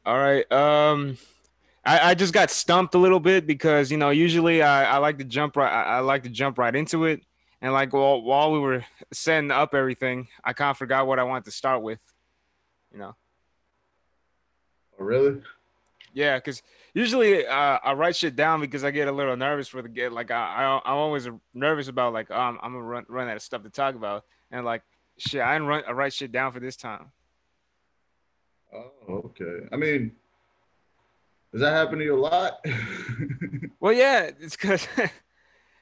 All right. I just got stumped a little bit because usually I like to jump right I like to jump right into it, and like while we were setting up everything, I kind of forgot what I wanted to start with. You know. Oh, really? Yeah, because usually I write shit down because I get a little nervous for the get. Like I'm always nervous about like I'm gonna run out of stuff to talk about, and like shit I write shit down for this time. Oh, okay. I mean, does that happen to you a lot? Well, yeah, it's because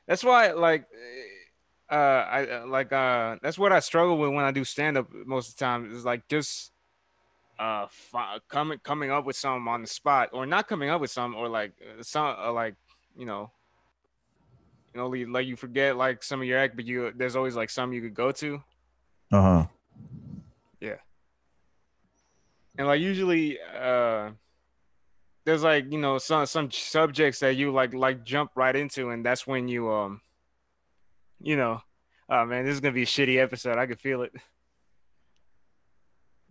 that's why I that's what I struggle with when I do stand up most of the time is like just coming up with something on the spot, or not coming up with something, or like some like you know like you forget like some of your act, but you there's always like some you could go to. Uh-huh. Yeah. And like usually there's like some subjects that you like jump right into, and that's when you know oh man, this is gonna be a shitty episode, I can feel it.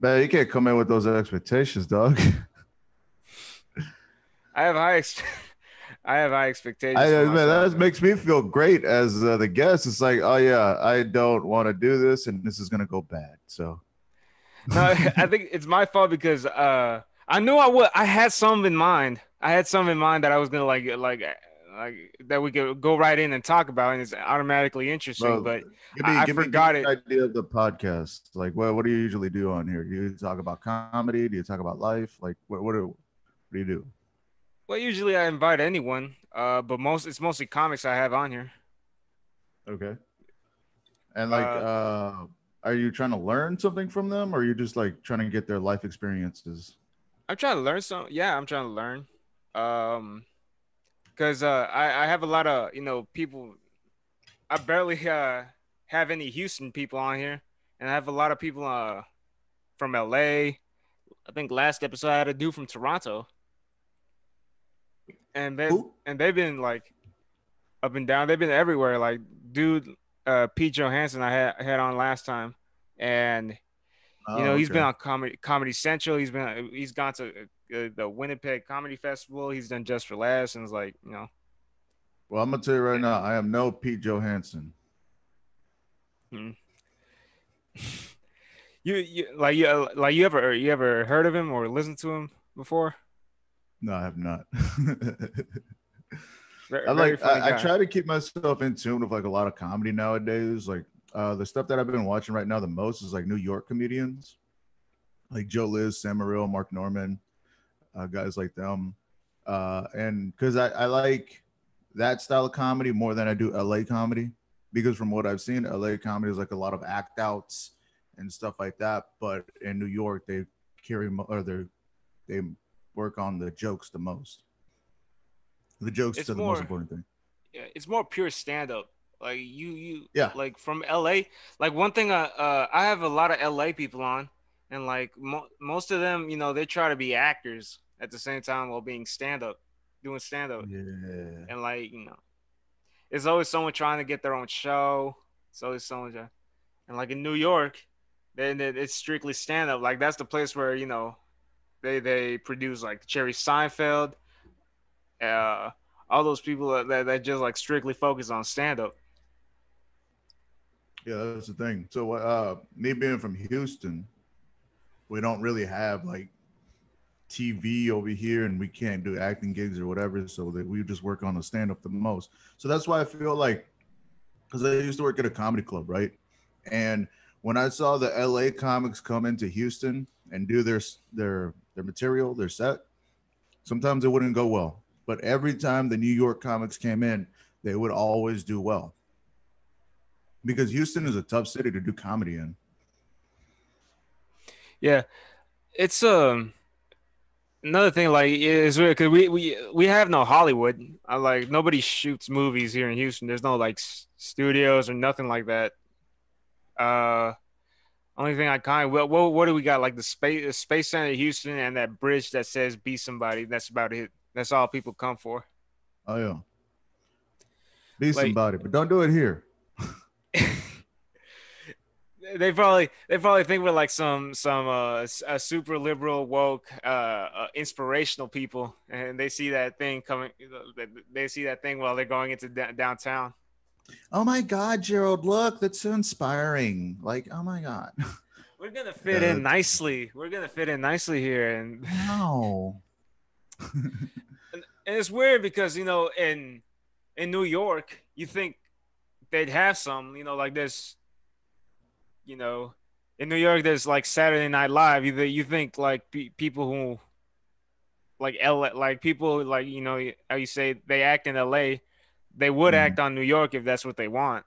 Man, you can't come in with those expectations, dog. I have I have high expectations for Man, myself, that man. makes me feel great as the guest. It's like, oh yeah, I don't want to do this, and this is gonna go bad. So, No, I think it's my fault because I knew I had some in mind. I had some in mind that I was gonna like that we could go right in and talk about, and it's automatically interesting. well, But give me I give me give me forgot an it. idea of the podcast. Like, what do you usually do on here? Do you talk about comedy? Do you talk about life? Like, what do you do? Well, usually I invite anyone, but it's mostly comics I have on here. Okay. And like, Uh, are you trying to learn something from them, or are you just like trying to get their life experiences? I'm trying to learn some. Yeah, I'm trying to learn. Um, because I have a lot of people. I barely have any Houston people on here, and I have a lot of people from LA. I think last episode I had a dude from Toronto, and Who? they've been like up and down. They've been everywhere. Like dude, Pete Johansson I had on last time, and Oh, he's been okay. on Comedy Central. He's gone to the Winnipeg Comedy Festival. He's done Just for Laughs, and it's like Well, I'm gonna tell you right now, I am no Pete Johansson. hmm. You ever heard of him or listened to him before? No, I have not. Very, I'm very like funny I guy. try to keep myself in tune with like a lot of comedy nowadays. Like the stuff that I've been watching right now the most is like New York comedians, like Joe Liz, Sam Morril, Mark Norman, guys like them. And because I like that style of comedy more than I do LA comedy, because from what I've seen, LA comedy is like a lot of act outs and stuff like that. But in New York, they they work on the jokes the most. The jokes It's are the most more important thing. yeah, it's more pure stand up. Like you Yeah. like from LA. Like one thing I have a lot of LA people on, and like most of them, they try to be actors at the same time while being doing stand up. Yeah. And like, there's always someone trying to get their own show. It's always someone and like in New York, then it's strictly stand up. Like that's the place where, they produce like Jerry Seinfeld, uh all those people that just like strictly focus on stand up. Yeah, that's the thing. So, me being from Houston, we don't really have like TV over here, and we can't do acting gigs or whatever. So that we just work on the stand up the most. So that's why I feel like, because I used to work at a comedy club, right? And when I saw the LA comics come into Houston and do their material, their set, sometimes it wouldn't go well. But every time the New York comics came in, they would always do well because Houston is a tough city to do comedy in. Yeah, it's another thing like it's weird because we have no Hollywood. Like nobody shoots movies here in Houston. There's no like studios or nothing like that. Uh, Only thing I kind of what do we got? Like the Space Center of Houston and that bridge that says "Be Somebody." That's about it. That's all people come for. Oh yeah, be Like somebody, but don't do it here. they probably think we're like super liberal woke inspirational people, and they see that thing coming. They see that thing while they're going into downtown. Oh my God, Gerald, look, that's so inspiring. Like, oh my God. We're gonna fit Yeah, in nicely. We're gonna fit in nicely here, and wow. and it's weird because in New York you think they'd have some, like this, you know, in New York there's like Saturday Night Live. You think like people who like L like people like how you say they act in LA, they would Mhm. act on New York if that's what they want.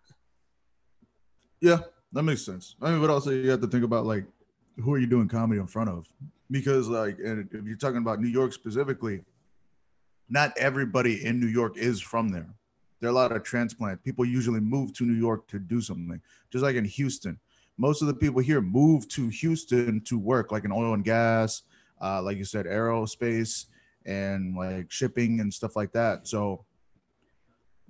Yeah, that makes sense. I mean, but also you have to think about like who are you doing comedy in front of? Because like, and if you're talking about New York specifically, not everybody in New York is from there. There are a lot of transplant people usually move to New York to do something. Just like in Houston, most of the people here move to Houston to work, like in oil and gas, like you said, aerospace and like shipping and stuff like that. So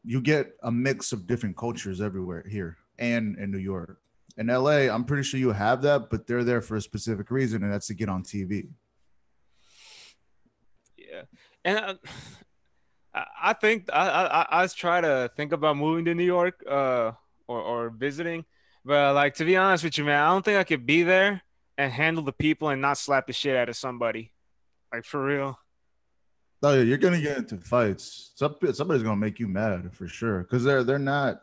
you get a mix of different cultures everywhere here and in New York. In LA, I'm pretty sure you have that, but they're there for a specific reason, and that's to get on TV. Yeah, and I think I try to think about moving to New York, or visiting, but like to be honest with you, man, I don't think I could be there and handle the people and not slap the shit out of somebody, like for real. Oh yeah, you're gonna get into fights. Somebody's gonna make you mad for sure because they're not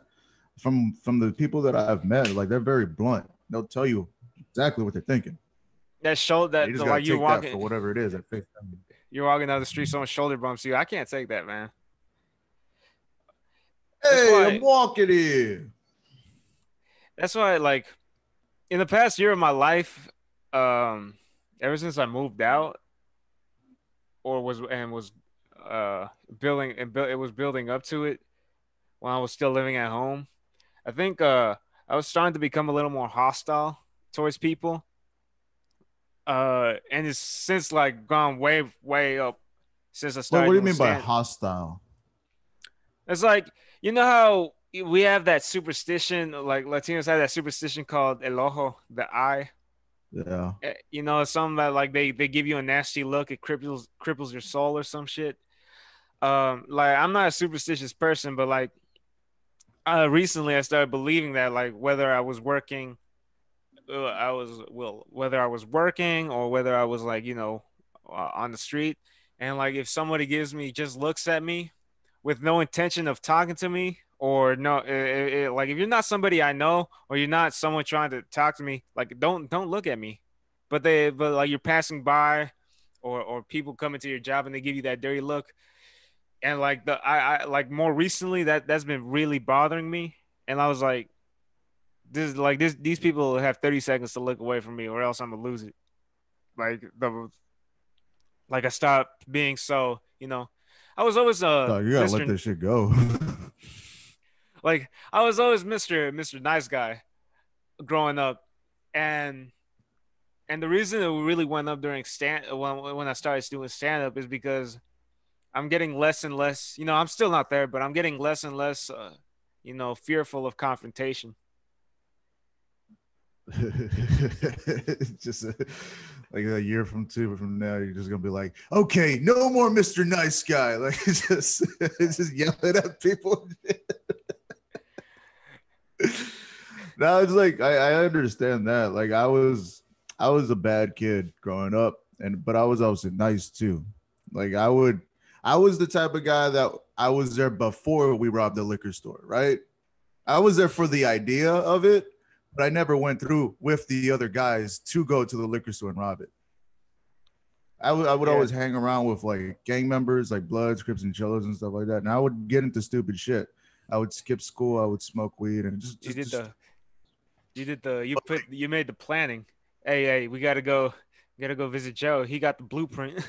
from the people that I've met. Like they're very blunt. They'll tell you exactly what they're thinking. That shoulder, You that just gotta like you're take that for walking, whatever it is. At face value. you're walking down the street, someone shoulder bumps you. I can't take that, man. That's Hey, I'm why. walking here. That's why, like in the past year of my life, um, ever since I moved out or was uh building and built, it was building up to it when I was still living at home. I think I was starting to become a little more hostile towards people. And it's since like gone way up since I What started do you doing mean by stand. hostile? It's like how we have that superstition, like Latinos have that superstition called el ojo, the eye. Yeah. Some that like they give you a nasty look, it cripples your soul or some shit. Like I'm not a superstitious person, but like recently I started believing that like whether I was working whether I was working or whether I was like on the street, and like if somebody gives me just looks at me with no intention of talking to me, or no like if you're not somebody I know or you're not someone trying to talk to me, like don't look at me. But like you're passing by, or people come into your job and they give you that dirty look, and like I like more recently that's been really bothering me, and I was like, these people have 30 seconds to look away from me or else I'm gonna lose it. Like I stopped being I was always Dog, you gotta let Mr. this shit go. Like I was always Mr. Nice Guy growing up, and the reason it really went up during stand when I started doing stand up is because I'm getting less and less, I'm still not there, but I'm getting less and less fearful of confrontation. Just like a year from two from now, you're just gonna be like, okay, no more Mr. Nice Guy. Like just yelling at people. Now it's like I understand that. Like I was a bad kid growing up, but I was also nice too. Like I was the type of guy that I was there before we robbed the liquor store, right? I was there for the idea of it, but I never went through with the other guys to go to the liquor store and rob it. I would Yeah, always hang around with like gang members, like Bloods, Crips, and Cholos and stuff like that. And I would get into stupid shit. I would skip school. I would smoke weed and you did just. the you made the planning. Hey, we gotta go visit Joe. He got the blueprint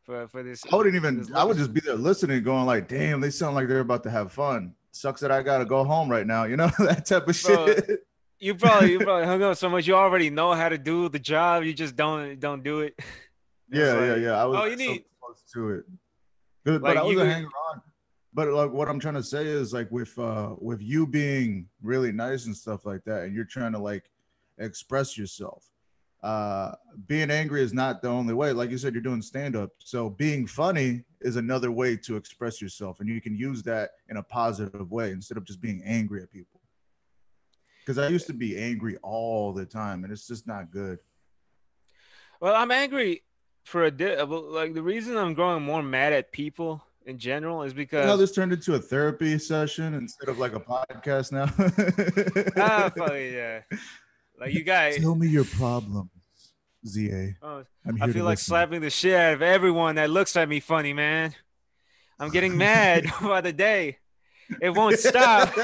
for this I wouldn't for even. this I liquor would store. just be there listening, going like, "Damn, they sound like they're about to have fun." Sucks that I gotta go home right now. You know that type of Bro, shit. you probably hung up so much you already know how to do the job. You just don't do it. And it's Yeah, yeah, like, yeah. I was oh, like so close to it, but like I wasn't you hanging around. But like what I'm trying to say is like with you being really nice and stuff like that, and you're trying to like express yourself. Uh Being angry is not the only way. Like you said, you're doing stand up. So being funny is another way to express yourself. And you can use that in a positive way instead of just being angry at people. Because I used to be angry all the time and it's just not good. Well, I'm angry for like the reason I'm growing more mad at people in general is Like how because this turned into a therapy session instead of like a podcast now. fuck it, yeah. Like you got Tell me your problems, ZA. oh, I'm I here to feel like listen. slapping the shit out of everyone that looks at me funny, man. I'm getting mad by the day. It won't stop.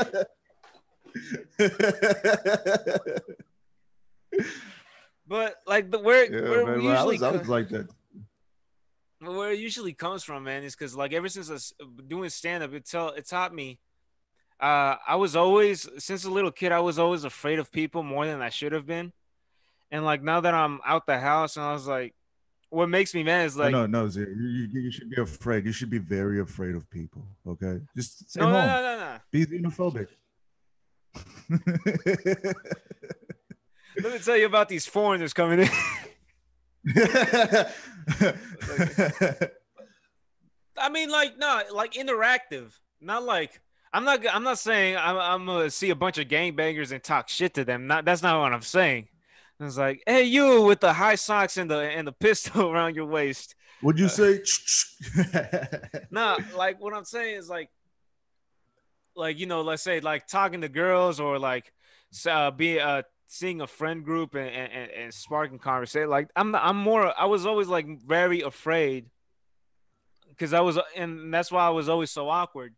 But like the Yeah, where we man. Well, usually I was like that. where it usually comes from, man, is because like ever since doing stand up, it taught me. I was always since a little kid, I was always afraid of people more than I should have been. And like now that I'm out the house, and I was like, what makes me mad is No, like, no, no, ZA. You should be afraid. You should be very afraid of people. Okay, just stay no, no, home. no, no, no. Be xenophobic. Let me tell you about these foreigners coming in. Like, I mean, like, no, like interactive, not like I'm not saying I'm gonna see a bunch of gangbangers and talk shit to them. Not that's not what I'm saying. It's like, hey, you with the high socks and the pistol around your waist. Would you Uh, say? nah, like what I'm saying is like let's say like talking to girls or like be seeing a friend group and sparking conversation. Like I'm more. I was always like very afraid because I was, and that's why I was always so awkward.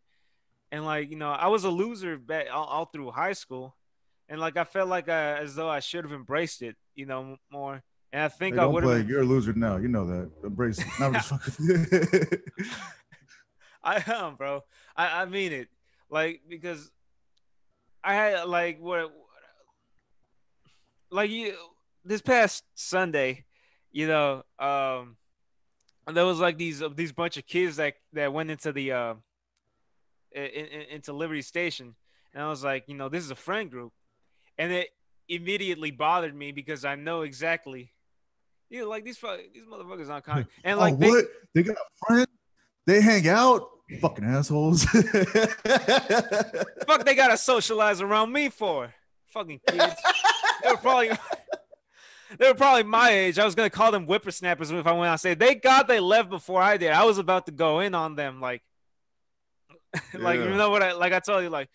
And like I was a loser back all through high school, and like I felt like as though I should have embraced it, more. And I think Hey, I don't would have play. been. You're a loser now. You know that. Embrace it. No, I'm just fucking. I am, bro. I mean it, like because I had like what like you this past Sunday, you know, there was like these bunch of kids that went into the into Liberty Station, and I was like, this is a friend group, and it immediately bothered me because I know exactly, like these motherfuckers aren't kind, and Oh, like they what? They got friends? They hang out? Fucking assholes. fuck they gotta socialize around me for fucking kids. They were probably they were probably my age. I was gonna call them whippersnappers if I went on stage. They got they left before I did. I was about to go in on them, like like Yeah. what I told you, like,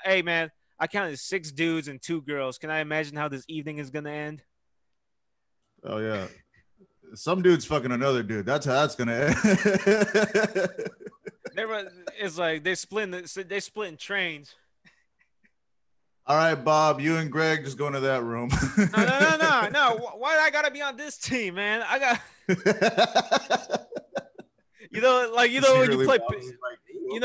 hey man, I counted 6 dudes and 2 girls. Can I imagine how this evening is gonna end? Oh, yeah. Some dude's fucking another dude. That's how that's gonna end. They were, it's like they splitting trains. All right, Bob, you and Greg just go into that room. No, no, no, no, no. Why I gotta be on this team, man? I got like when you Secretly, play. Bob's like,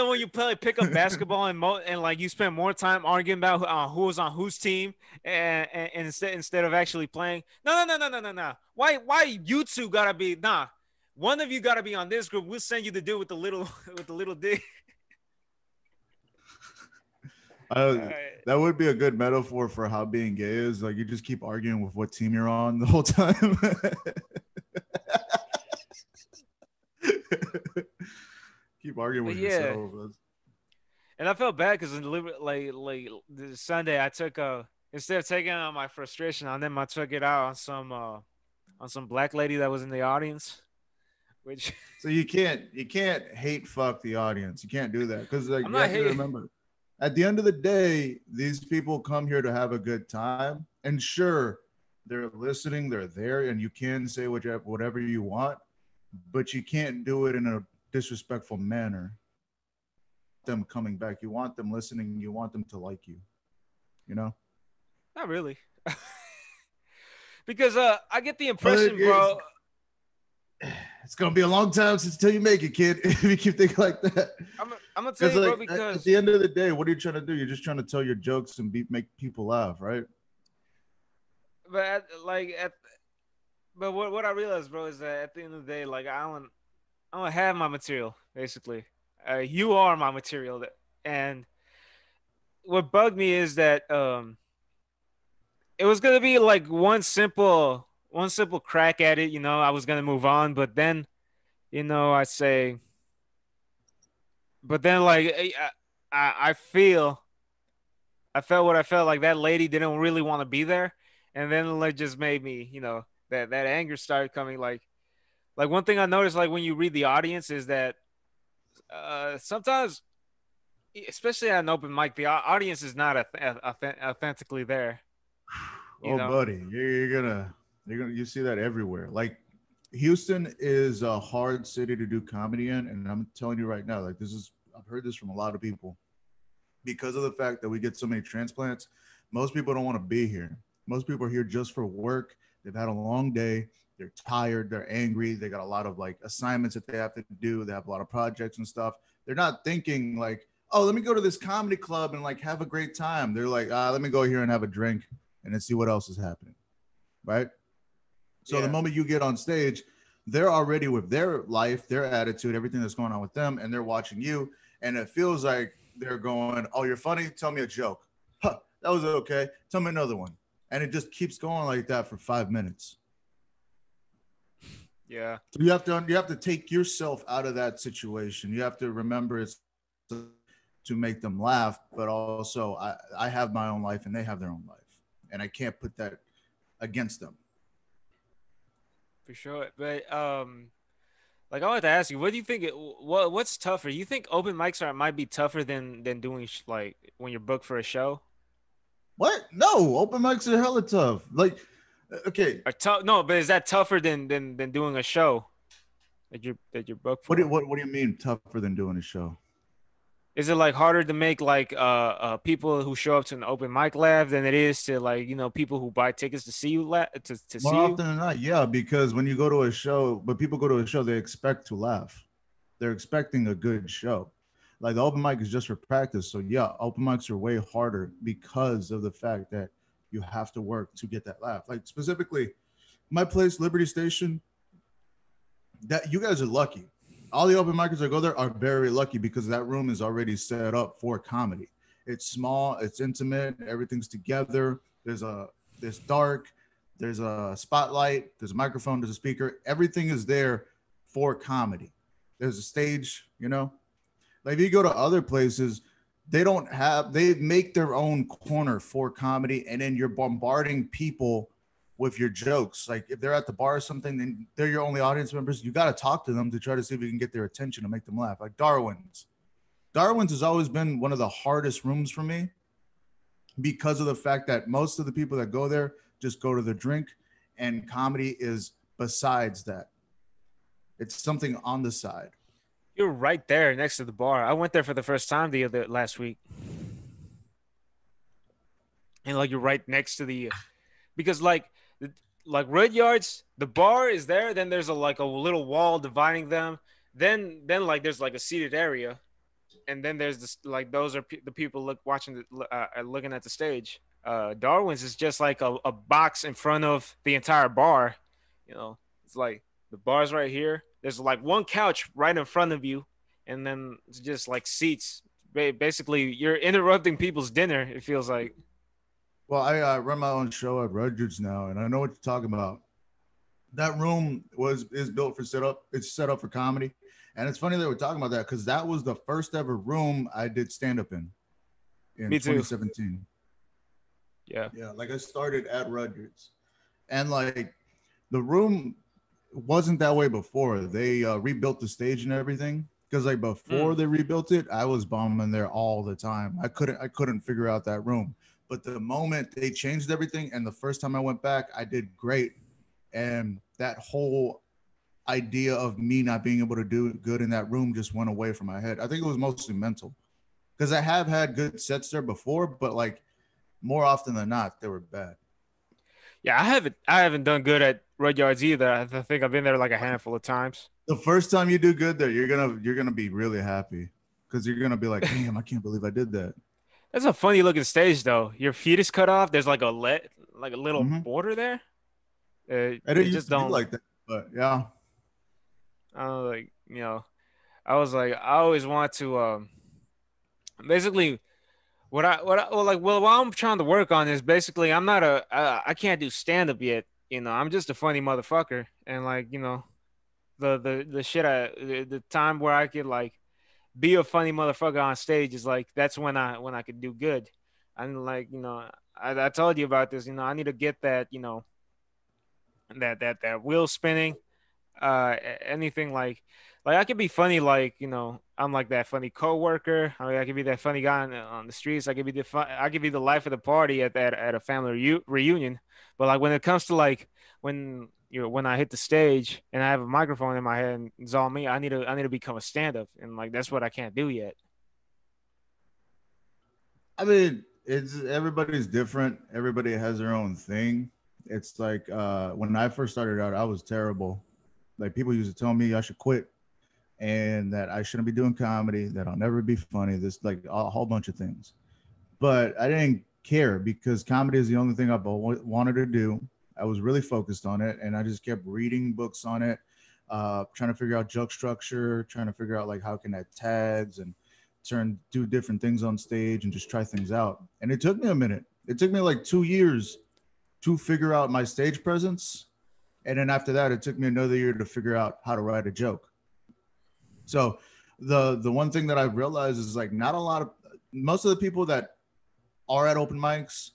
When you play pickup basketball and like you spend more time arguing about who's on whose team and instead of actually playing. No, no, no, no, no, no, no. Why you two gotta be nah? One of you gotta be on this group. We'll send you the dude with the little with the little dick. Right. that would be a good metaphor for how being gay is. Like you just keep arguing with what team you're on the whole time. Keep arguing But with yeah, yourself. and I felt bad because like this Sunday I took instead of taking out my frustration on them, I took it out on some black lady that was in the audience, which So you can't hate fuck the audience. You can't do that because like I'm you not have to hating. remember, at the end of the day, these people come here to have a good time, and sure, they're listening, they're there, and you can say whatever you want, but you can't do it in a disrespectful manner. Them coming back, you want them listening, you want them to like you. You know. Not really. Because I get the But impression, bro. it's gonna be a long time since until you make it, kid. If you keep thinking like that. I'm gonna tell Because you, bro, like at because the end of the day, what are you trying to do? You're just trying to tell your jokes and make people laugh, right? but but what I realized, bro, is that at the end of the day, like I don't have my material basically. You are my material. And what bugged me is that it was gonna be like one simple crack at it. I was gonna move on, but then I say, but then like I feel I felt what I felt like that lady didn't really want to be there, and then like just made me that anger started coming like one thing I noticed like when you read the audience is that sometimes especially at an open mic the audience is not authentically there you Oh, know buddy, you're gonna you see that everywhere. Like Houston is a hard city to do comedy in, and I'm telling you right now, like I've heard this from a lot of people because of the fact that we get so many transplants. Most people don't want to be here. Most people are here just for work. They've had a long day. They're tired. They're angry. They got a lot of like assignments that they have to do. They have a lot of projects and stuff. They're not thinking like, oh, let me go to this comedy club and like have a great time. They're like, let me go here and have a drink and then see what else is happening. Right. So the yeah moment you get on stage, they're already with their life, their attitude, everything that's going on with them, and they're watching you. And it feels like they're going, "Oh, you're funny. Tell me a joke. Huh, that was okay. Tell me another one." And it just keeps going like that for 5 minutes. yeah So you have to take yourself out of that situation. You have to remember it's to make them laugh, but also I have my own life and they have their own life, and I can't put that against them. for sure but like I wanted to ask you what do you think what's tougher you think open mics might be tougher than doing like when you're booked for a show What? No, open mics are hella tough. Like, okay, or tough no but is that tougher than doing a show that you're booked what do for. what do you mean tougher than doing a show? Is it like harder to make like people who show up to an open mic laugh than it is to like people who buy tickets to see you to More see you? often than not, yeah, because when you go to a show, but people go to a show, they expect to laugh. They're expecting a good show. Like the open mic is just for practice. So yeah, open mics are way harder because of the fact that you have to work to get that laugh. Like specifically, my place, Liberty Station, that you guys are lucky. All the open micers that go there are very lucky because that room is already set up for comedy. It's small, it's intimate, everything's together. There's dark, there's a spotlight, there's a microphone, there's a speaker. Everything is there for comedy. There's a stage, you know. Like if you go to other places, they make their own corner for comedy, and then you're bombarding people with your jokes. Like if they're at the bar or something, then they're your only audience members. You got to talk to them to try to see if you can get their attention to make them laugh. Like Darwin's. Darwin's has always been one of the hardest rooms for me because of the fact that most of the people that go there just go to the drink, and comedy is besides that. It's something on the side. You're right there next to the bar. I went there for the first time the other last week, and like you're right next to the because like Red Yards, the bar is there. Then there's a little wall dividing them. Then like there's like a seated area, and then there's this like those are the people looking at the stage. Darwin's is just like a box in front of the entire bar. It's like the bar's right here. There's like one couch right in front of you, and then it's just like seats. Basically, you're interrupting people's dinner. It feels like. Well, I run my own show at Rutgers now, and I know what you're talking about. That room is built for setup. It's set up for comedy, and it's funny that we're talking about that because that was the first ever room I did stand up in Me too. 2017. Yeah. Yeah, like I started at Rutgers, and like the room wasn't that way before. They rebuilt the stage and everything. Because like before Mm. they rebuilt it, I was bombing there all the time. I couldn't figure out that room. But the moment they changed everything, and the first time I went back, I did great. And that whole idea of me not being able to do good in that room just went away from my head. I think it was mostly mental because I have had good sets there before, but like more often than not, they were bad. Yeah, I haven't done good at Red Yards either. I think I've been there like a handful of times. The first time you do good there, you're gonna be really happy because you're gonna be like, damn, I can't believe I did that. That's a funny looking stage though. Your feet is cut off. There's like a little Mm-hmm. border there. I It didn't just used to be don't like that, but yeah. I don't know, like I was like, I always want to basically well, like well what I'm trying to work on is basically I'm not I can't do stand up yet. I'm just a funny motherfucker, and like the shit the time where I could like be a funny motherfucker on stage is like that's when I could do good. And like I told you about this. I need to get that that wheel spinning. Anything like I could be funny, like I'm like that funny coworker. I mean, I could be that funny guy on the streets. I could be I could be the life of the party at a family reunion. But like when it comes to like when I hit the stage and I have a microphone in my head and it's all me, I need to become a stand up, and like that's what I can't do yet. I mean, it's everybody's different. Everybody has their own thing. It's like when I first started out, I was terrible. Like people used to tell me I should quit and that I shouldn't be doing comedy, that I'll never be funny. This like a whole bunch of things. But I didn't care because comedy is the only thing I've wanted to do. I was really focused on it, and I just kept reading books on it, trying to figure out joke structure, trying to figure out like how can I tags and do different things on stage and just try things out. And it took me a minute. It took me like 2 years to figure out my stage presence, and then after that, it took me another year to figure out how to write a joke. So the one thing that I've realized is like not a lot of most of the people that are at open mics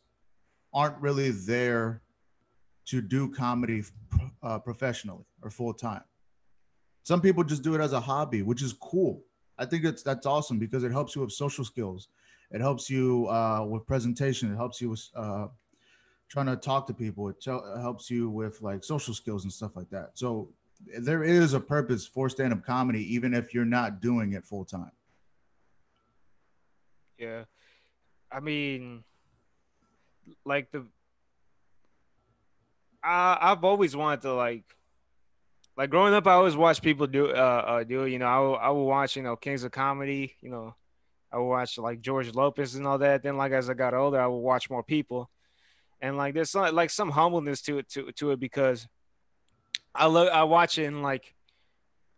aren't really there to do comedy professionally or full time. Some people just do it as a hobby, which is cool. I think that's awesome because it helps you with social skills. It helps you with presentation. It helps you with trying to talk to people. Helps you with like social skills and stuff like that. So there is a purpose for stand-up comedy, even if you're not doing it full time. Yeah, I mean, like I've always wanted to like growing up. I always watched people do it. I would watch Kings of Comedy. I would watch like George Lopez and all that. Then like as I got older, I would watch more people, and like there's like some humbleness to it because I watch it and like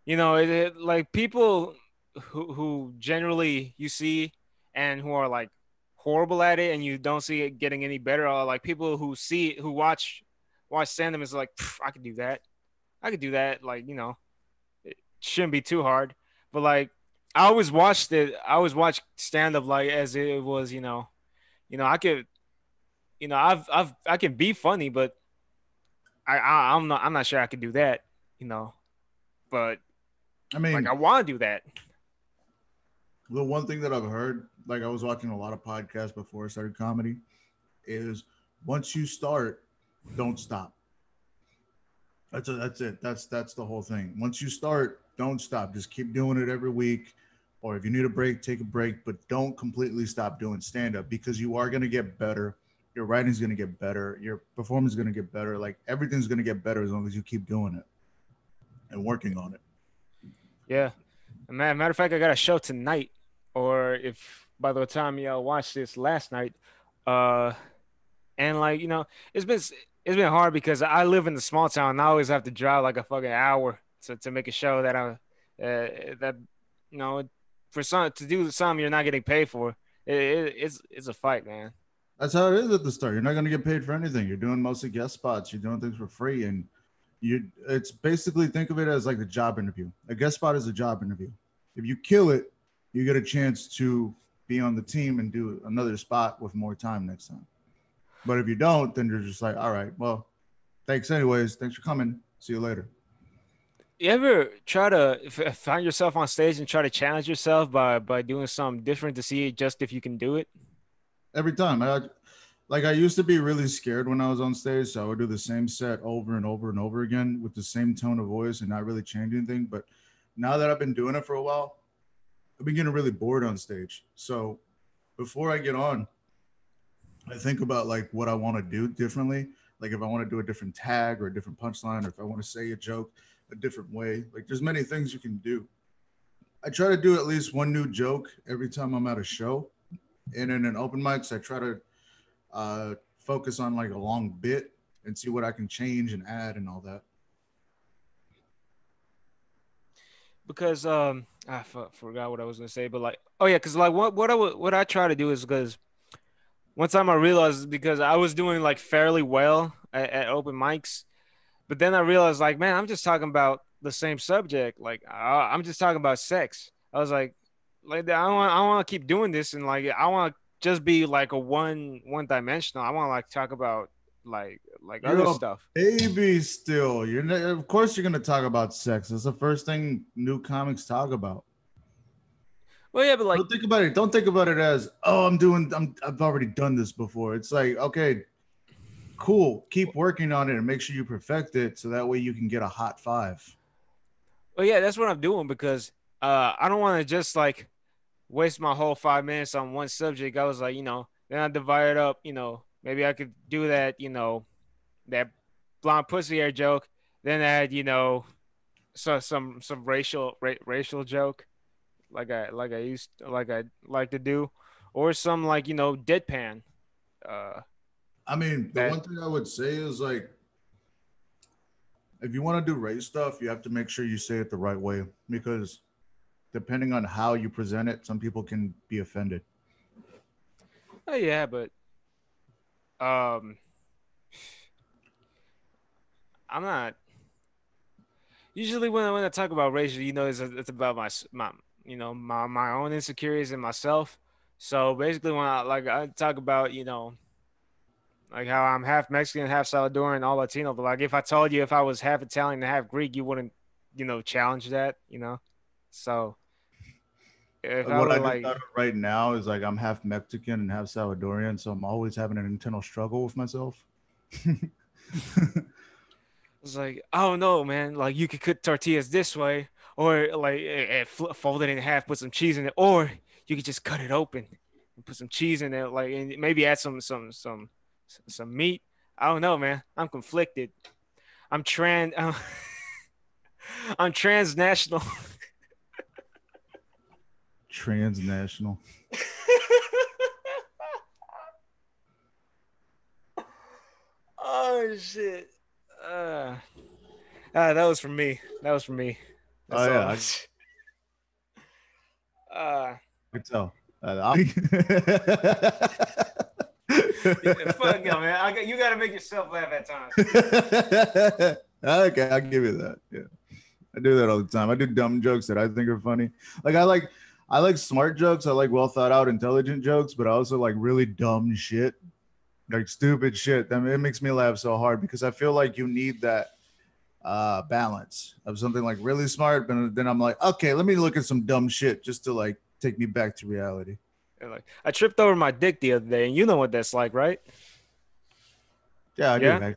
like people who generally you see and who are like horrible at it and you don't see it getting any better, or like people who watch stand-up is like, I could do that. I could do that. Like, it shouldn't be too hard. But like I always watched stand-up like as it was, I could, I can be funny, but I'm not sure I could do that, you know. But I like mean, I want to do that. the one thing that I've heard, like I was watching a lot of podcasts before I started comedy, is once you start, don't stop. That's it. That's the whole thing. Once you start, don't stop. Just keep doing it every week. Or if you need a break, take a break, but don't completely stop doing stand up because you are gonna get better. Your writing's gonna get better. Your performance is gonna get better. Like everything's gonna get better as long as you keep doing it and working on it. Yeah. Matter of fact, I got a show tonight, or if by the time y'all watch this last night, uh, and like it's been hard because I live in the small town and I always have to drive like a fucking hour to make a show that you know for some to do something you're not getting paid for. It's a fight, man. That's how it is at the start. You're not gonna get paid for anything. You're doing mostly guest spots. You're doing things for free, and you it's basically think of it as like a job interview. A guest spot is a job interview. If you kill it, you get a chance to be on the team and do another spot with more time next time. But if you don't, then you're just like, all right, well, thanks anyways. Thanks for coming. See you later. You ever try to find yourself on stage and try to challenge yourself by doing something different to see just if you can do it? Every time. I used to be really scared when I was on stage, so I would do the same set over and over and over again with the same tone of voice and not really change anything. But now that I've been doing it for a while, I've been getting really bored on stage. So before I get on, I think about like what I want to do differently. Like if I want to do a different tag or a different punchline, or if I want to say a joke a different way. Like there's many things you can do. I try to do at least one new joke every time I'm at a show. And in an open mics, I try to focus on like a long bit and see what I can change and add and all that. because forgot what I was gonna say, but like, oh yeah, because like what I try to do is because one time I realized because I was doing like fairly well at open mics, but then I realized like, man, I'm just talking about the same subject. Like I'm just talking about sex. I was like I want to keep doing this, and like I want to just be like a one dimensional. I want to like talk about like You're other a stuff. baby still. Of course you're gonna talk about sex. That's the first thing new comics talk about. Well, yeah, but like, Don't think about it. Don't think about it as, oh, I've already done this before. It's like, okay, cool. Keep working on it and make sure you perfect it so that way you can get a hot five. well, yeah, that's what I'm doing because I don't want to just like waste my whole 5 minutes on one subject. I was like, then I divide it up. Maybe I could do that. That blonde pussy hair joke. Then add, some racial joke like I used like I like to do, or some like deadpan. Uh, I mean, the that one thing I would say is like, if you want to do race stuff, you have to make sure you say it the right way because depending on how you present it, some people can be offended. oh yeah, but um, I'm not usually when I talk about racial, it's about my my own insecurities and myself. So basically, when I talk about like how I'm half Mexican, half Salvadoran, all Latino, but like if I told you if I was half Italian and half Greek, you wouldn't challenge that. So if I What would I just like, thought of right now is like I'm half Mexican and half Salvadorian, so I'm always having an internal struggle with myself. it's like, oh no, man, like you could cook tortillas this way, or like fold it in half, put some cheese in it, or you could just cut it open and put some cheese in it, like and maybe add some meat. I don't know, man. I'm conflicted. I'm trans. I'm transnational. Transnational. Oh shit. Uh, that was for me. That was for me. Oh That's yeah, all. I Uh, can tell. yeah, fuck yeah, man. You gotta make yourself laugh at times. Okay, I'll give you that. Yeah, I do that all the time. I do dumb jokes that I think are funny. Like I like smart jokes. I like well thought out, intelligent jokes, but I also like really dumb shit, like stupid shit. I mean, it makes me laugh so hard because I feel like you need that balance of something like really smart, but then I'm like, okay, let me look at some dumb shit just to like take me back to reality. And, like, I tripped over my dick the other day, and you know what that's like, right? Yeah, I do. Yeah. Actually.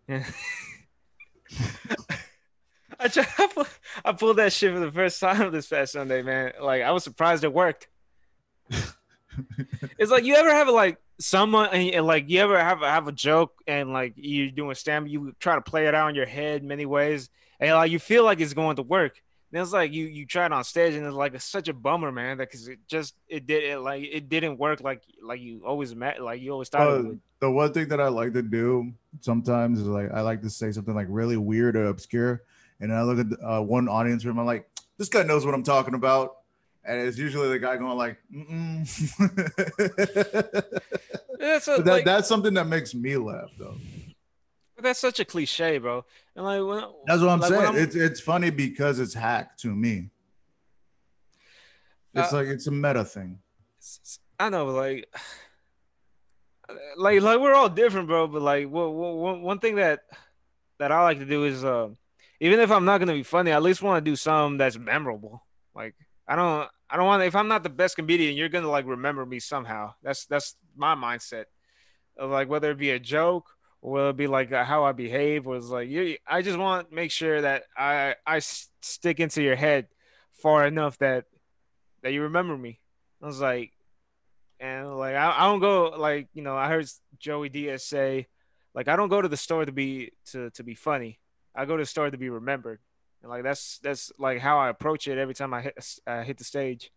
Yeah. I, tried, I pulled that shit for the first time this past Sunday, man. Like I was surprised it worked. It's like you ever have like someone and like you ever have a joke and like you're doing stand you try to play it out in your head many ways and like you feel like it's going to work. Then it's like you try it on stage and it's like it's such a bummer, man, because it didn't work like you always met like you always thought it would. The one thing that I like to do sometimes is like I like to say something like really weird or obscure, and then I look at one audience room. I'm like, this guy knows what I'm talking about, and it's usually the guy going like, mm. That's But that's something that makes me laugh though. that's such a cliche, bro. And That's what I'm when saying. I'm It's funny because it's hack to me. It's uh, like it's a meta thing. I know like we're all different, bro. But like, one thing that I like to do is, even if I'm not gonna be funny, I at least want to do something that's memorable. Like, I don't want if I'm not the best comedian, you're gonna like remember me somehow. That's my mindset. Of, like whether it be a joke or whether it be like how I behave, or it's like I just want to make sure that I stick into your head far enough that you remember me. I was like, and like I don't go like I heard Joey Diaz say, like I don't go to the store to be funny. I go to the store to be remembered. And like that's like how I approach it every time I hit the stage.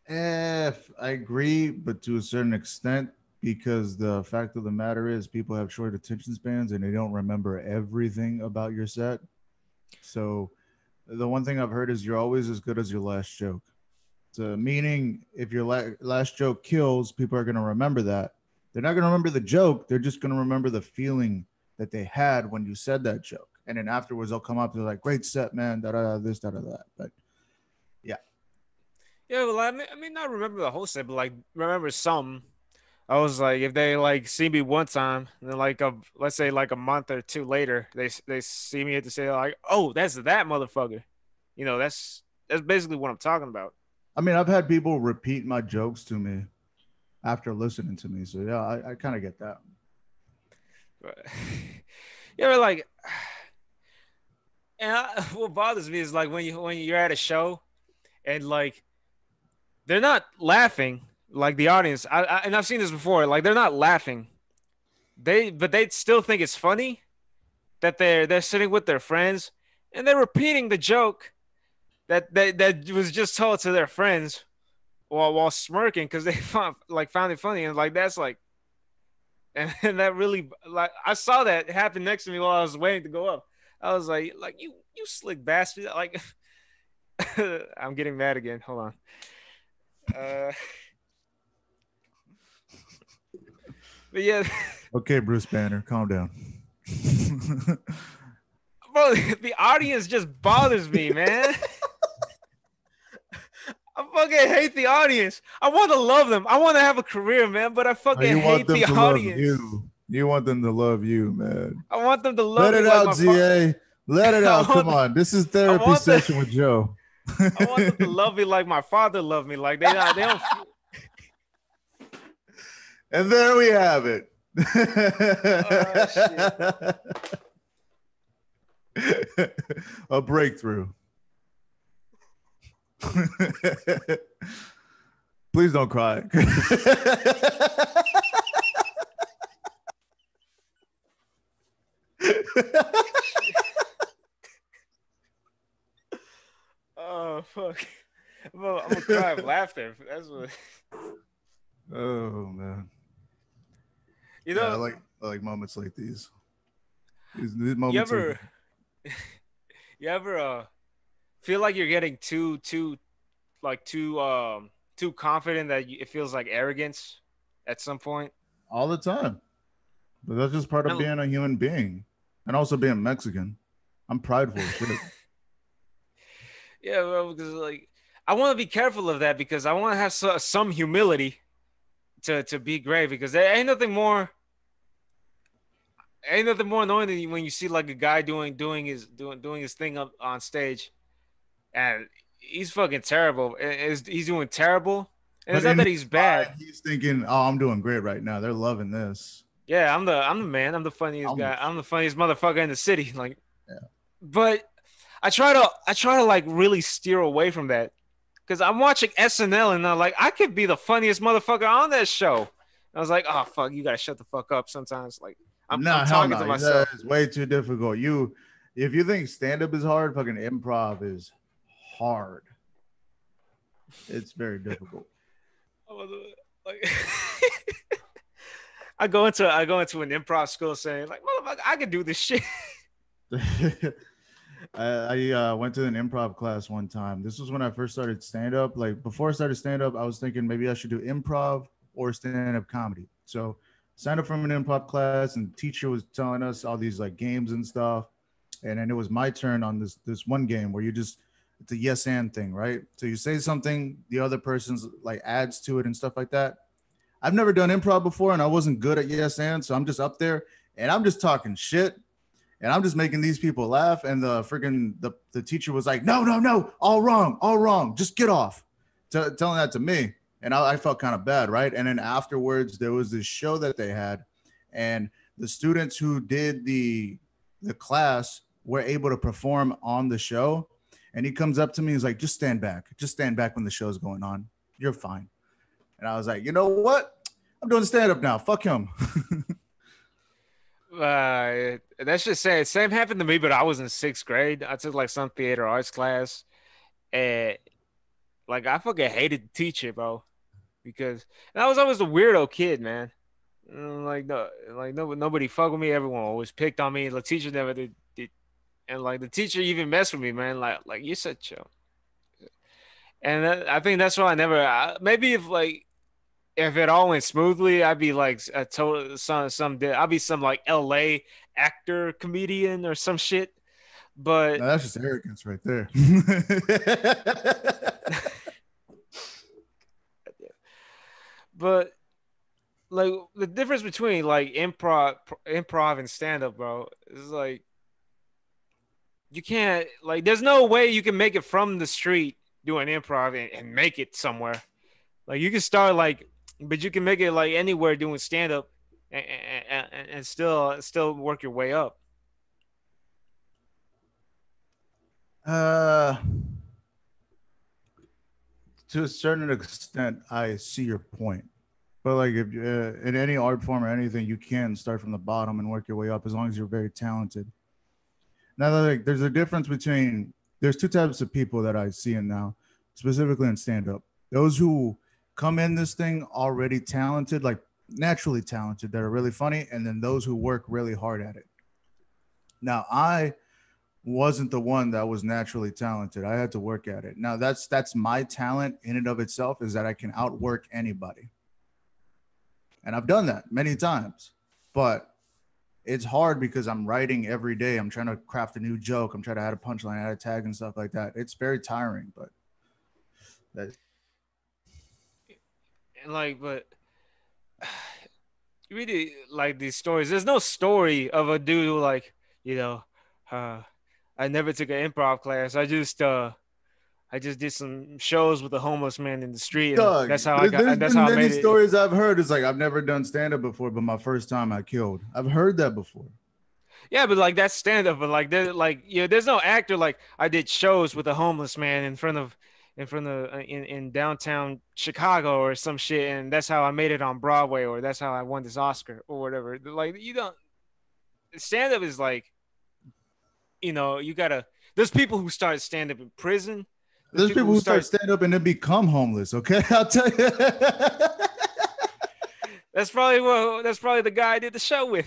I agree, but to a certain extent, because the fact of the matter is, people have short attention spans and they don't remember everything about your set. So the one thing I've heard is you're always as good as your last joke. So meaning if your last joke kills, people are going to remember that. They're not going to remember the joke. They're just going to remember the feeling that they had when you said that joke. And then afterwards, they'll come up. They're like, "Great set, man." Da da da. This da da da. But yeah, Yeah, well, I mean, not remember the whole set, but like remember some. I was like, if they like see me one time, and then like let's say like a month or two later, they see me at the say like, oh, that's that motherfucker. That's basically what I'm talking about. I mean, I've had people repeat my jokes to me after listening to me. So yeah, I kind of get that. But, yeah, but like, what bothers me is like when you're at a show and like they're not laughing, like the audience. And I've seen this before. Like they're not laughing. They still think it's funny that they're sitting with their friends and they're repeating the joke that was just told to their friends while smirking because they found it funny, and like that's like and that really, like, I saw that happen next to me while I was waiting to go up. I was like you slick bastard, like I'm getting mad again, hold on. uh but yeah. Okay, Bruce Banner, calm down. Bro, the audience just bothers me, man. I fucking hate the audience. I want to love them. I want to have a career, man, but I You fucking want hate them the to love audience. you. You want them to love you, man. I want them to love Let me it like out, my father. ZA. Let it I out. Come want on. This is I therapy want the session with Joe. I want them to love me like my father loved me. Like they don't And there we have it. shit. A breakthrough. Please don't cry. Oh fuck. I'm gonna cry of laughter. That's what Oh man. you Yeah, know. I like moments like these. These You moments are ever you ever feel like you're getting too confident that it feels like arrogance at some point? all the time. But that's just part of And being a human being. And also being Mexican. I'm prideful as shit. yeah, well, because like I want to be careful of that because I want to have some humility to be great because there ain't nothing more annoying than when you see like a guy doing his thing up on stage and he's fucking terrible. He's doing terrible, and But it's not in that his he's bad. mind, he's thinking, "Oh, I'm doing great right now. They're loving this. Yeah, I'm the man. I'm the funniest I'm the guy. I'm the shit." funniest motherfucker in the city. Like, Yeah. but I try to like really steer away from that because I'm watching SNL and I'm like I could be the funniest motherfucker on that show. I was like, oh fuck, you gotta shut the fuck up sometimes. Like I'm Nah, hell talking to no. That myself. is way too difficult. If you think stand up is hard, fucking improv is hard. It's very difficult. Like I go into an improv school saying like motherfucker I can do this shit. I went to an improv class one time. This was when I first started stand up. Like before I started stand up, I was thinking maybe I should do improv or stand up comedy. So signed up from an improv class, and the teacher was telling us all these like games and stuff. And then it was my turn on this one game where you just it's a yes and thing, right? So you say something, the other person's like adds to it and stuff like that. I've never done improv before, and I wasn't good at yes and, so I'm just up there and I'm just talking shit and I'm just making these people laugh. And the teacher was like, no, no, no, all wrong, just get off, telling that to me. And I felt kind of bad, right? And then afterwards, there was this show that they had, and the students who did the class were able to perform on the show. And he comes up to me, he's like, just stand back when the show's going on. You're fine. And I was like, you know what? I'm doing stand up now. Fuck him. That's just saying. Same happened to me, but I was in sixth grade. I took like some theater arts class, and like I fucking hated the teacher, bro, because and I was always the weirdo kid, man. Like no, like no, nobody fucked with me. Everyone always picked on me. The teacher never did. and like the teacher even messed with me, man. Like you said, chill. And I think that's why I never. Maybe if it all went smoothly, I'd be like a total I'd be some like L.A. actor comedian or some shit. But Now that's just arrogance right there. but like the difference between like improv and stand up, bro, is like you can't like there's no way you can make it from the street doing improv and make it somewhere. Like you can start like, but you can make it like anywhere doing stand up and still work your way up. uh, to a certain extent, I see your point. But like if in any art form or anything, you can start from the bottom and work your way up as long as you're very talented. Now, like, there's a difference between there's two types of people that I see in now, specifically in stand up. Those who come in this thing already talented, like naturally talented, that are really funny, and then those who work really hard at it. Now, I wasn't the one that was naturally talented. I had to work at it. Now, that's my talent in and of itself is that I can outwork anybody. And I've done that many times. But it's hard because I'm writing every day. I'm trying to craft a new joke. I'm trying to add a punchline, add a tag, and stuff like that. It's very tiring, but that And like, but you really like these stories. There's no story of a dude who like, you know, uh, I never took an improv class. I just did some shows with a homeless man in the street, and Doug, that's how I got, there's and that's been how I many made it. stories I've heard. It's like I've never done stand up before, but my first time I killed. I've heard that before. Yeah, but like that's stand up. But like there's no actor like I did shows with a homeless man in downtown Chicago or some shit, and that's how I made it on Broadway, or that's how I won this Oscar or whatever. Like you don't stand up is like you gotta. There's people who start stand up in prison. There's There's people people who who start start. stand up and then become homeless. Okay, I'll tell you. That's probably the guy I did the show with.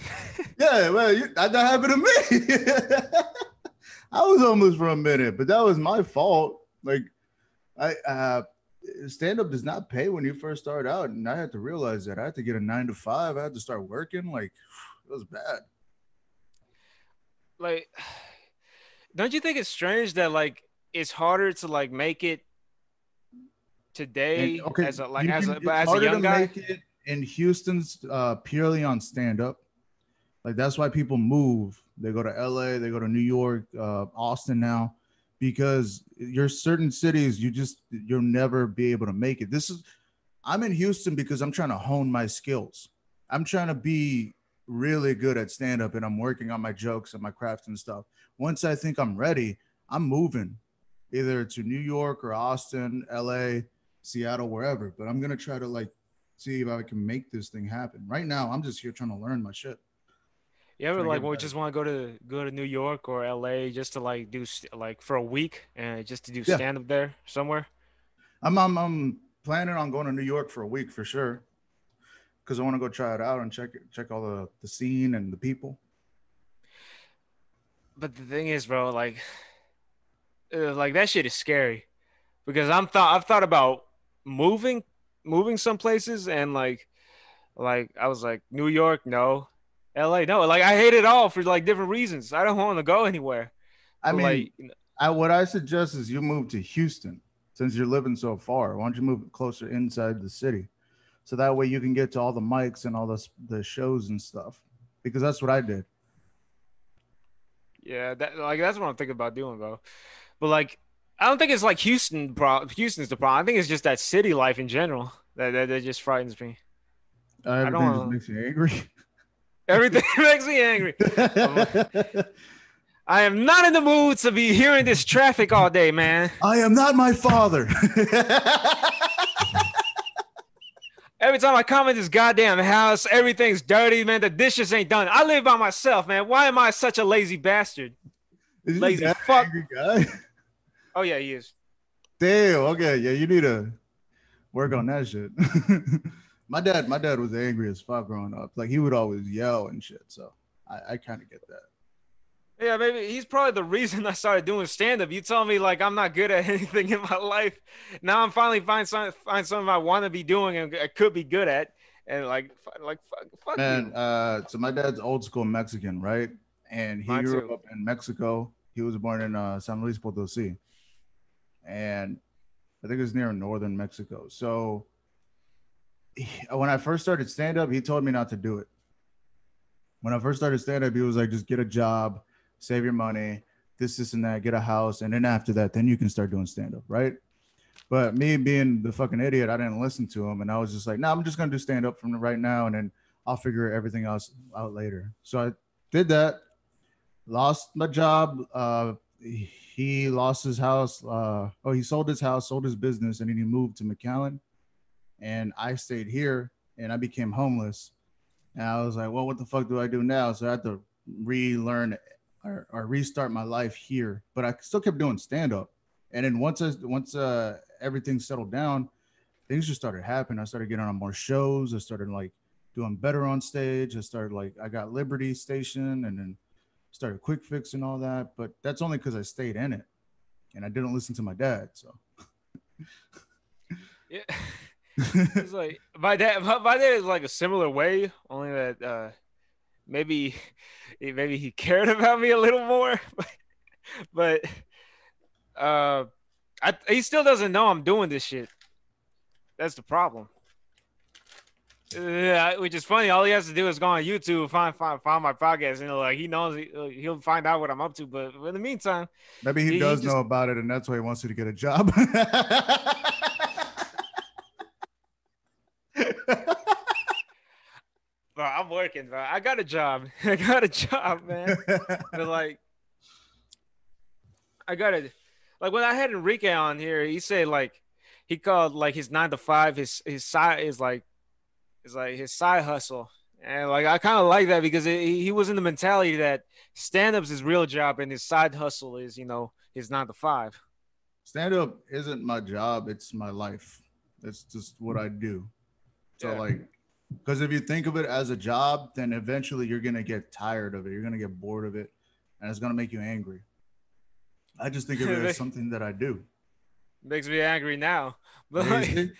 Yeah, well, that happened to me. I was homeless for a minute, but that was my fault. Like, I stand up does not pay when you first start out, and I had to realize that I had to get a 9 to 5. I had to start working. Like, it was bad. Like, don't you think it's strange that like it's harder to like make it And today okay, you can. but It's as a harder to young guy? make it in Houston's purely on stand up. Like that's why people move. They go to LA, they go to New York, Austin now, because you're certain cities you'll never be able to make it. This is I'm in Houston because I'm trying to hone my skills. I'm trying to be really good at stand up and I'm working on my jokes and my craft and stuff. Once I think I'm ready, I'm moving either to New York or Austin, LA, Seattle, wherever. But I'm gonna try to like see if I can make this thing happen. Right now, I'm just here trying to learn my shit, You ever trying to like get well better. just want to go to New York or LA just to like like for a week and just to do Yeah, stand up there somewhere? I'm planning on going to New York for a week for sure because I want to go try it out and check all the scene and the people. But the thing is, bro, like that shit is scary because I've thought about moving moving some places and like I was like New York, no. LA, no. Like I hate it all for like different reasons. I don't want to go anywhere. I But mean, like what I suggest is you move to Houston since you're living so far. Why don't you move closer inside the city so that way you can get to all the mics and all the shows and stuff because that's what I did. yeah, that's what I'm thinking about doing, bro. But like I don't think it's like Houston's the problem. I think it's just that city life in general that just frightens me. I don't Everything just want makes you angry. everything makes me angry. Um, I am not in the mood to be hearing this traffic all day, man. I am not my father. Every time I come in this goddamn house, everything's dirty, man. The dishes ain't done. I live by myself, man. Why am I such a lazy bastard? Is your Lazy dad an fuck. angry guy? Oh yeah, he is. Damn. Okay. Yeah, you need to work on that shit. My dad was angry as fuck growing up. Like he would always yell and shit. So I kind of get that. Yeah, maybe he's probably the reason I started doing stand up. You tell me like I'm not good at anything in my life. Now I'm finally find something I want to be doing and I could be good at. And fuck Man, you. so my dad's old school Mexican, right? And he Mine grew too. up in Mexico. He was born in San Luis Potosi, and I think it's near northern Mexico. So when I first started stand up, he told me not to do it. When I first started stand up, he was like, just get a job, save your money, this, and that, get a house. And then after that, then you can start doing stand up, right? But me being the fucking idiot, I didn't listen to him. And I was just like, no, I'm just going to do stand up from right now. And then I'll figure everything else out later. So I did that, lost my job. He lost his house. He sold his house, sold his business, and then he moved to McAllen. And I stayed here and I became homeless. And I was like, well, what the fuck do I do now? So I had to relearn or restart my life here. But I still kept doing stand up. And then once everything settled down, things just started happening. I started getting on more shows. I started like doing better on stage. I got Liberty Station and then started Quick Fix and all that. But that's only because I stayed in it and I didn't listen to my dad. So Yeah. It's like my dad is like a similar way, only that maybe maybe he cared about me a little more. But uh he still doesn't know I'm doing this shit. That's the problem. Yeah, which is funny. All he has to do is go on YouTube, find my podcast, and like he knows he'll find out what I'm up to. But in the meantime, maybe he he does just know about it and that's why he wants you to get a job. bro, I'm working, bro. I got a job. I got a job, man. But like I got it. Like when I had Enrique on here, he said like he called like his 9 to 5 his side is like his side hustle. And like I kind of like that because he was in the mentality that stand-up's his real job and his side hustle is, his 9 to 5. Stand up isn't my job, it's my life. It's just what I do. So Yeah. like because if you think of it as a job, then eventually you're gonna get tired of it. You're gonna get bored of it, and it's gonna make you angry. I just think of it as something that I do. Makes me angry now. But Yeah, you like see?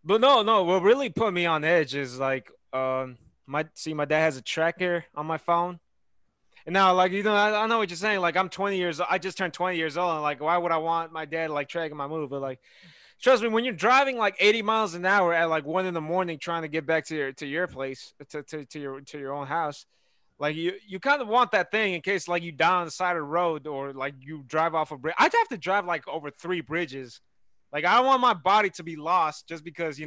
but no, what really put me on edge is like my dad has a tracker on my phone. And now, like, I know what you're saying. Like, I'm 20 years old. I just turned 20 years old. And, like, why would I want my dad, like, tracking my move? But, like, trust me, when you're driving, like, 80 miles an hour at, like, 1 in the morning trying to get back to your place, to your own house, like, you kind of want that thing in case, like, you die on the side of the road or, like, you drive off a bridge. I'd have to drive, like, over 3 bridges. Like, I don't want my body to be lost just because,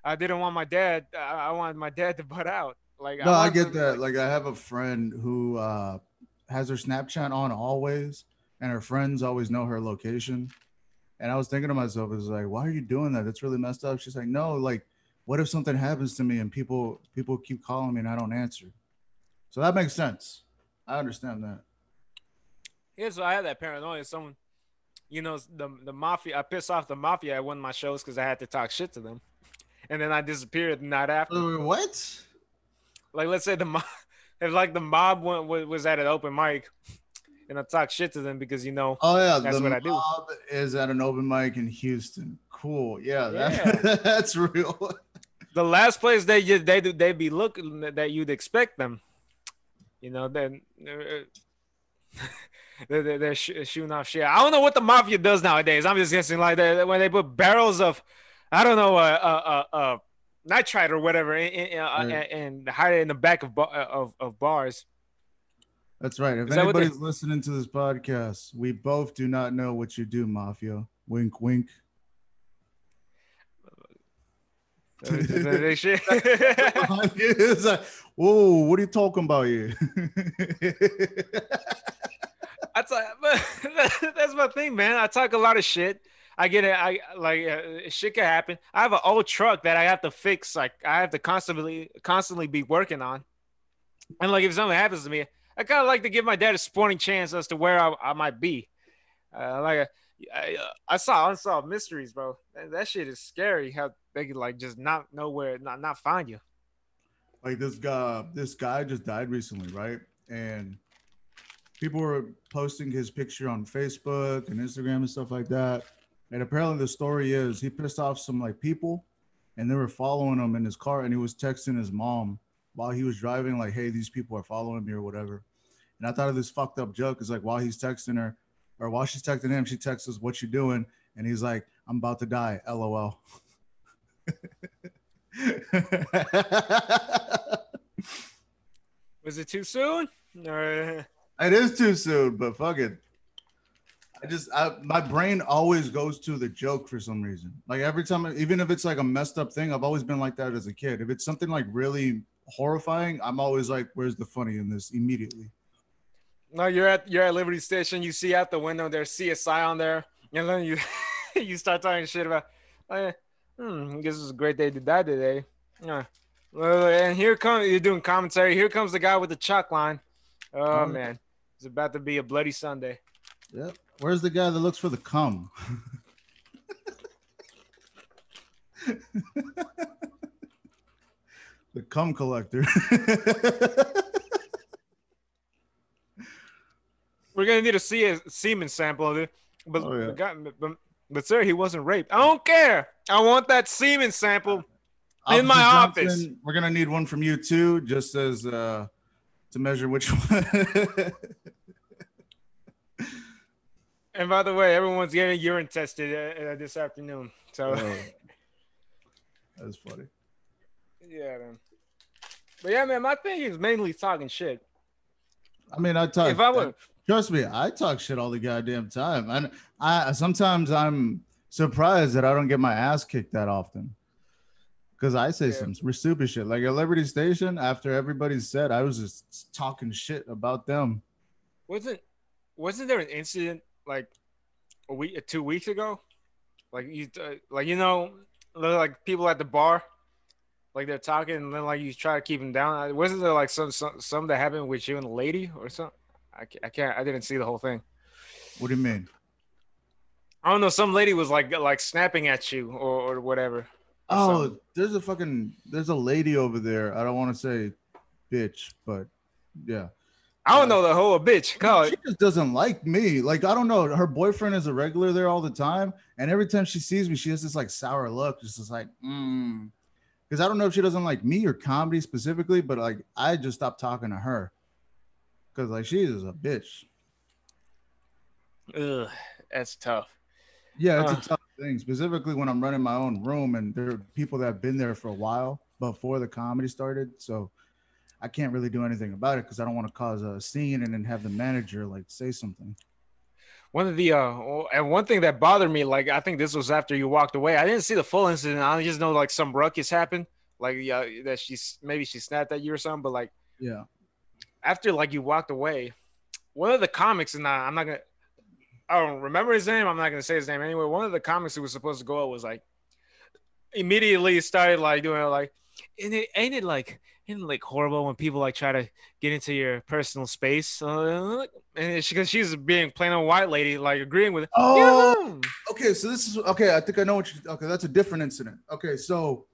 I didn't want my dad. I wanted my dad to butt out. Like, I No, I wanted get to, that. like, Like I have a friend who has her Snapchat on always, and her friends always know her location. And I was thinking to myself, "Is like, why are you doing that? That's really messed up." She's like, "No, like, what if something happens to me and people keep calling me and I don't answer?" So that makes sense. I understand that. yeah, so I had that paranoia. Someone, the mafia. I pissed off the mafia at one of my shows because I had to talk shit to them, and then I disappeared the night after. What? Like, let's say the mob, if like the mob was at an open mic, and I talked shit to them because Oh yeah, the that's what I do. mob is at an open mic in Houston. Cool. Yeah, Yeah, that that's real. the last place they be looking that you'd expect them. Then they're shooting off shit. I don't know what the mafia does nowadays. I'm just guessing like when they put barrels of, I don't know, nitrite or whatever, Right. and hide it in the back of bars. That's right. If Is that what they? anybody's listening to this podcast, we both do not know what you do, Mafia. Wink, wink. They shit. It's like, whoa, what are you talking about here? That's that's my thing, man. I talk a lot of shit. I get it. I like shit can happen. I have an old truck that I have to fix. Like I have to constantly be working on. And like if something happens to me, I kind of like to give my dad a sporting chance as to where I might be. I saw unsolved mysteries, bro. That shit is scary. How they could like just not know where, not find you. Like this guy just died recently, right? And people were posting his picture on Facebook and Instagram and stuff like that. And apparently the story is he pissed off some like people and they were following him in his car and he was texting his mom while he was driving, like, hey, these people are following me or whatever. And I thought of this fucked up joke is like while he's texting her or while she's texting him, she texts us, what you doing? And he's like, I'm about to die. LOL. Was it too soon? Or It is too soon, but fuck it. My brain always goes to the joke for some reason. Like every time, even if it's like a messed up thing, I've always been like that as a kid. If it's something like really horrifying, I'm always like, "Where's the funny in this?" Immediately. no, you're at Liberty Station. You see out the window there's CSI on there, and then you you start talking shit about. I guess it's a great day to die today. Yeah. And here comes you're doing commentary. Here comes the guy with the chalk line. Oh Oh, man, it's about to be a bloody Sunday. yep. Where's the guy that looks for the cum? The cum collector. We're gonna need to see a semen sample of it. But Oh, yeah. the guy, but sir, he wasn't raped. I don't care. I want that semen sample in my Officer office. Johnson, we're gonna need one from you too, just as to measure which one. And by the way, everyone's getting urine tested this afternoon. So Oh, that's funny. yeah, man. But yeah, man, my thing is mainly talking shit. I mean, I talk. If I were, Trust me, I talk shit all the goddamn time, and I sometimes I'm surprised that I don't get my ass kicked that often because I say Yeah. some stupid shit. Like at Liberty Station, after everybody's said, I was just talking shit about them. wasn't there an incident like a week, 2 weeks ago? Like like people at the bar, like they're talking, and then like you try to keep them down. Wasn't there like some that happened with you and the lady or something? I can't. I didn't see the whole thing. What do you mean? I don't know. Some lady was like snapping at you or whatever. Or something. Oh, there's a lady over there. I don't want to say bitch, but yeah. I don't know the whole bitch. Call She it. just doesn't like me. Like, I don't know. Her boyfriend is a regular there all the time. And every time she sees me, she has this like sour look. Just like, Because I don't know if she doesn't like me or comedy specifically, but like I just stopped talking to her. Because like she is a bitch. Ugh, that's tough. Yeah, it's a Uh, tough thing, specifically when I'm running my own room and there are people that have been there for a while before the comedy started. So I can't really do anything about it because I don't want to cause a scene and then have the manager like say something. one of the and one thing that bothered me, like I think this was after you walked away. I didn't see the full incident. I just know like some ruckus happened, like yeah, that maybe she snapped at you or something. But like Yeah. after like you walked away, one of the comics, and I'm not gonna, I don't remember his name. I'm not gonna say his name anyway. One of the comics who was supposed to go out was like immediately started like doing like, and it ain't it like horrible when people like try to get into your personal space, and because she's being plain old white lady like agreeing with it. Oh, Yeah. okay. So this is okay. I think I know what you. Okay, that's a different incident. Okay, so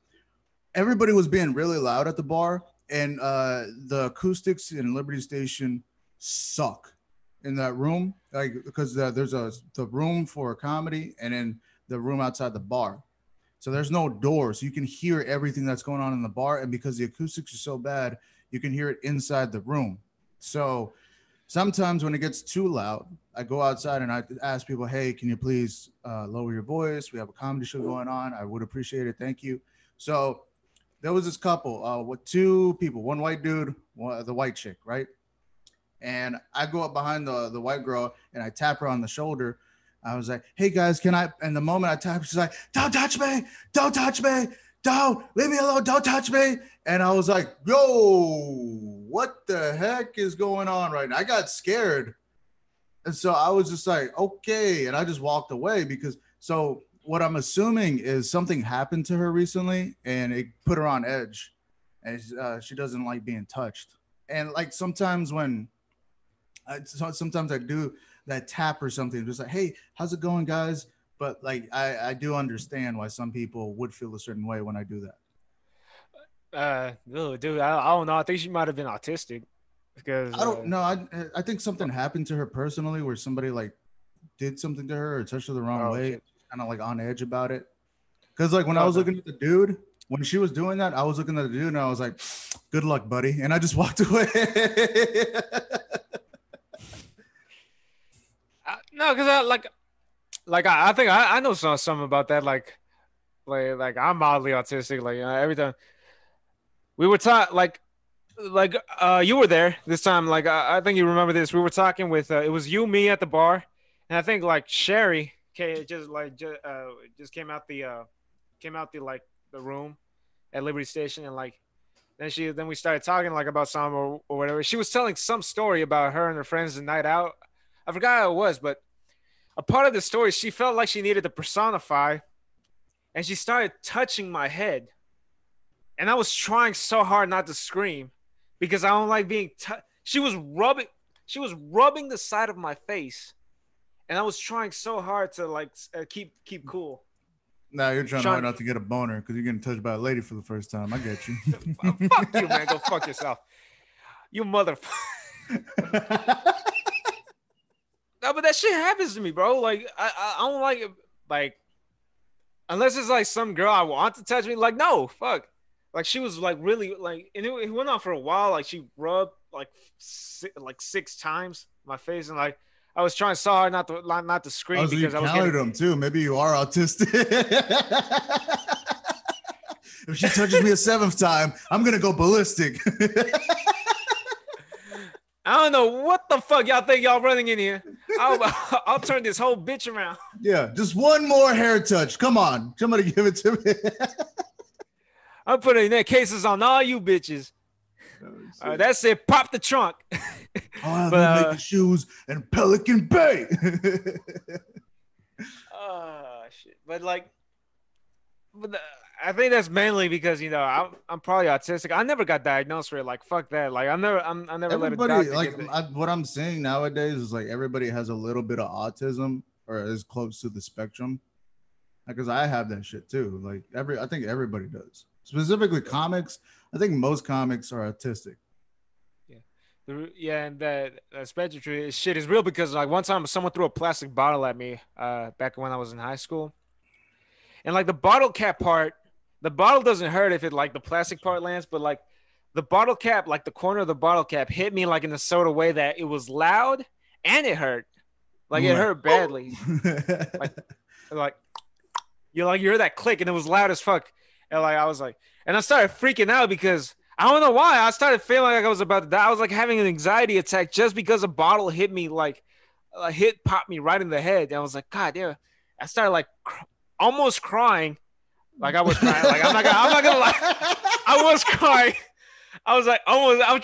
everybody was being really loud at the bar, and the acoustics in Liberty Station suck in that room. Like because there's the room for comedy, and then the room outside the bar. So there's no door, so you can hear everything that's going on in the bar, and because the acoustics are so bad, you can hear it inside the room. So sometimes when it gets too loud, I go outside and I ask people, hey, can you please lower your voice? We have a comedy show going on. I would appreciate it. Thank you. So there was this couple with two people, one white dude, the white chick, right? And I go up behind the white girl and I tap her on the shoulder. I was like, hey guys, can I? And the moment I tap, she's like, don't touch me. Don't touch me. Don't leave me alone. Don't touch me. And I was like, yo, what the heck is going on right now? I got scared. And so I was just like, okay. And I just walked away because so what I'm assuming is something happened to her recently and it put her on edge. And she doesn't like being touched. And like sometimes sometimes I do that tap or something, just like, hey, how's it going, guys? But like, I do understand why some people would feel a certain way when I do that. Dude, I don't know. I think she might have been autistic. because I don't know. I think something happened to her personally, where somebody like did something to her or touched her the wrong oh way, shit. kind of like on edge about it. Because like when I No, was no. looking at the dude, when she was doing that, I was looking at the dude and I was like, "Good luck, buddy," and I just walked away. No, because I think I know something about that. Like I'm mildly autistic. Like every time we were taught you were there this time. Like I think you remember this. We were talking with it was you, me at the bar, and I think like Sherry just came out the room at Liberty Station, and like then we started talking like about some or whatever. She was telling some story about her and her friends the night out. I forgot how it was, but a part of the story she felt like she needed to personify, and she started touching my head, and I was trying so hard not to scream because I don't like being. She was rubbing the side of my face, and I was trying so hard to like keep cool. Now you're trying hard Trying, not to get a boner because you're getting touched by a lady for the first time. I get you. fuck you, man. Go fuck yourself, you motherfucker. No, but that shit happens to me, bro. Like I don't like it. Like unless it's like some girl I want to touch me. Like no, fuck. Like she was like really like, and it went on for a while. Like she rubbed like 6 times my face, and like I was trying so hard not to Oh, scream so you because I was counted getting. them too. Maybe you are autistic. If she touches me a seventh time, I'm gonna go ballistic. I don't know what the fuck y'all think y'all running in here. I'll turn this whole bitch around. Yeah, just one more hair touch. Come on, somebody give it to me. I'm putting their cases on all you bitches. That's it. Pop the trunk. I'll have But you making shoes in Pelican Bay. shit. I think that's mainly because I'm probably autistic. I never got diagnosed with it. Like fuck that. Like I never let a Everybody, doctor like get the. what I'm saying nowadays is like everybody has a little bit of autism or is close to the spectrum. Because I have that shit too. Like I think everybody does. Specifically comics. I think most comics are autistic. Yeah, yeah, and that spectrum shit is real because like one time someone threw a plastic bottle at me back when I was in high school, and like the bottle cap part, the bottle doesn't hurt if it like the plastic part lands, but like the bottle cap, like the corner of the bottle cap, hit me like in a sort of way that it was loud and it hurt, like it Like, hurt badly, like like you heard that click and it was loud as fuck, and like I was like, and I started freaking out because I don't know why I started feeling like I was about to die. I was like having an anxiety attack just because a bottle hit me like a hit popped me right in the head, and I was like, God damn! I started like almost crying. Like I was crying. Like I'm not gonna lie. I was crying. I was like almost. I'm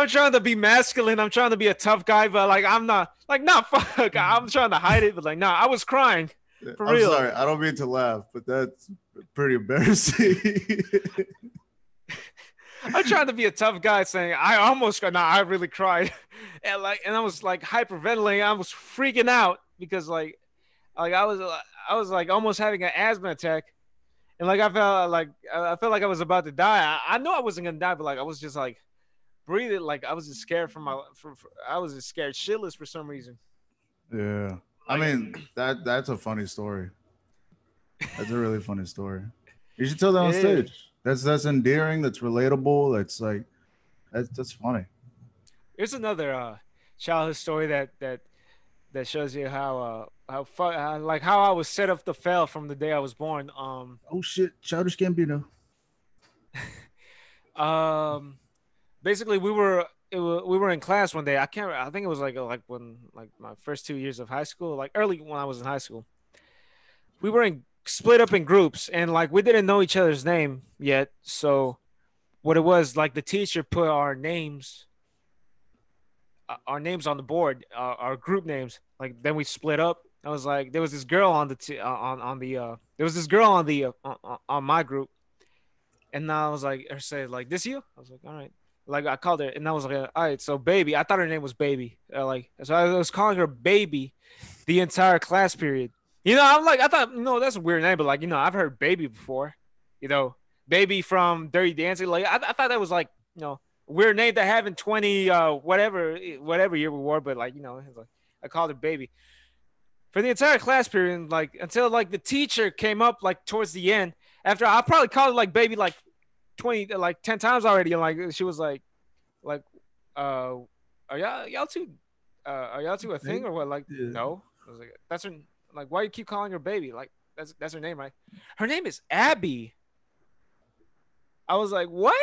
trying to be masculine. I'm trying to be a tough guy, but like I'm not. Like not fuck. I'm trying to hide it, but like nah. I was crying for I'm real. sorry, I don't mean to laugh, but that's pretty embarrassing. I'm trying to be a tough guy, saying I almost. Nah, I really cried, and I was like hyperventilating. I was freaking out because like I was like almost having an asthma attack. And like I felt like I was about to die. I knew I wasn't gonna die, but like I was just like breathing, like I was just scared I was just scared shitless for some reason. Yeah, I Like mean that's a funny story. That's a really funny story. You should tell that on it is. stage. That's endearing. That's relatable. That's like that's funny. There's another childhood story that shows you how I was set up to fail from the day I was born. Oh shit, Childish Gambino. Um, basically we were in class one day. I think it was like when like my first 2 years of high school, like early when I was in high school. We were in split up in groups, and like we didn't know each other's name yet. So what it was like the teacher put our names on the board, our group names. Like then we split up. I was like, there was this girl on the there was this girl on the on my group, and I was like, her said like, this you? I was like, all right. Like I called her, and I was like, all right, so baby. I thought her name was baby. Like so I was calling her baby the entire class period. I'm like, I thought, no, that's a weird name, but like, I've heard baby before. You know, baby from Dirty Dancing. Like I thought that was like, weird name to have in 20 whatever year we were, but like like, I called her baby for the entire class period, like until like the teacher came up like towards the end. After I probably called her like baby like 20 like 10 times already, and like she was like uh y'all two are y'all two a thing or what? Like, Yeah. no. I was like, that's her. Like, why you keep calling her baby? Like, that's her name, right? Her name is Abby. I was like, what?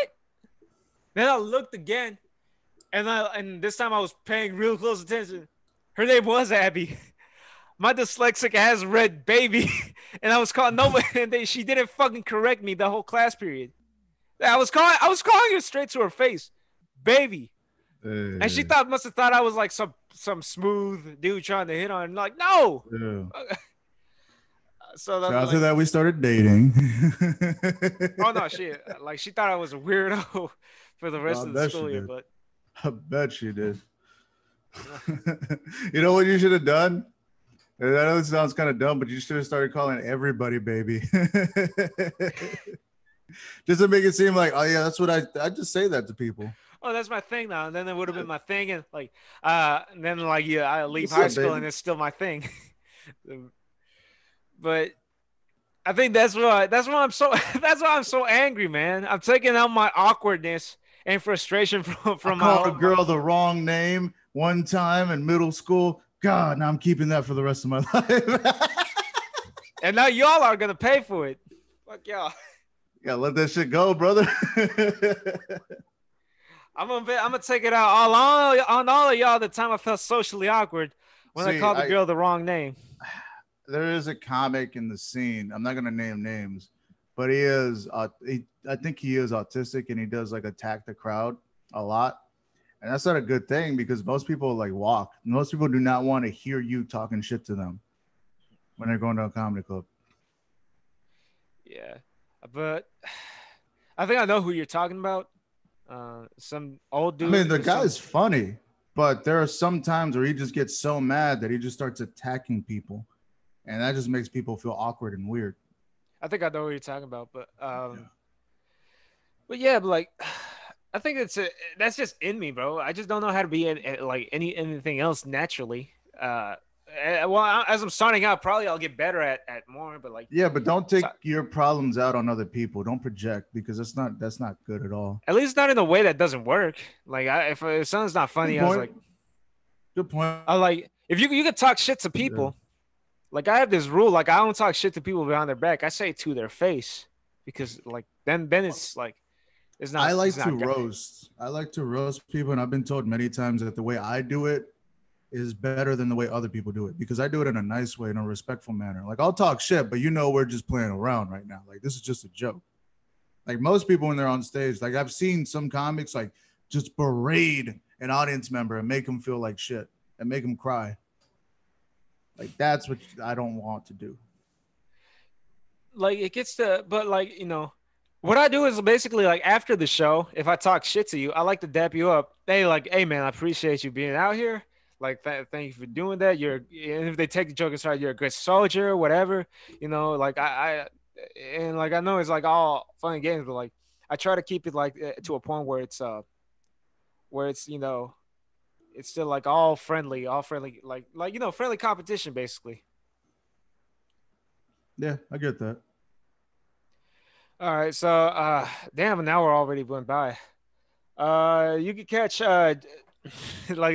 Then I looked again, and this time I was paying real close attention. Her name was Abby. My dyslexic ass read baby, and I was calling nobody, and she didn't fucking correct me the whole class period. I was calling her straight to her face, baby. And she must have thought I was like some smooth dude trying to hit on her. Like, no. Yeah. So So that's after like, that, we started dating. oh no, shit. Like she thought I was a weirdo for the rest I of the bet she school year, did. but I bet she did. You know what you should have done? I know it sounds kind of dumb, but you should have started calling everybody baby. Just to make it seem like, oh yeah, that's what I just say that to people. oh, that's my thing now. And then it would have been my thing, and then like yeah, I leave What's high up, school baby? and it's still my thing. But I think that's why I'm so that's why I'm so angry, man. I'm taking out my awkwardness and frustration from I from my called a own. girl the wrong name one time in middle school. God, now I'm keeping that for the rest of my life. And now y'all are gonna pay for it. Fuck y'all. Yeah, let that shit go, brother. I'm gonna take it out on all of y'all the time I felt socially awkward when I See, called the girl the wrong name. there is a comic in the scene. I'm not gonna name names, but he is. I think he is autistic, and he does like attack the crowd a lot, and that's not a good thing because most people like walk. Most people do not want to hear you talking shit to them when they're going to a comedy club. Yeah, but I think I know who you're talking about. Some old I mean, dude the with some. guy's funny, but there are some times where he just gets so mad that he just starts attacking people, and that just makes people feel awkward and weird. I think I know who you're talking about, Yeah. but yeah, but like, I think that's just in me, bro. I just don't know how to be like anything else naturally. Well, as I'm starting out, probably I'll get better at more, but like, Yeah, but don't take so, your problems out on other people. Don't project because that's not good at all. at least not in a way that doesn't work. Like, if something's not Good funny, I was point. like, Good point. I like if you could talk shit to Yeah. people. Like I have this rule, like I don't talk shit to people behind their back. I say it to their face because like then it's like I it's like to not good. roast. I like to roast people, and I've been told many times that the way I do it is better than the way other people do it because I do it in a nice way, in a respectful manner. Like I'll talk shit, but we're just playing around right now. Like this is just a joke. Like most people when they're on stage, like I've seen some comics like just berate an audience member and make them feel like shit and make them cry. Like that's what I don't want to do. Like it gets to, but like what I do is basically like after the show, if I talk shit to you, I like to dap you up. Hey, like, hey man, I appreciate you being out here. Like, thank you for doing that. And if they take the joke aside, you're a great soldier, whatever. Like and like I know it's like all fun and games, but like I try to keep it like to a point where it's it's still like all friendly, like friendly competition basically. Yeah, I get that. All right, so damn, an hour already went by. You can catch like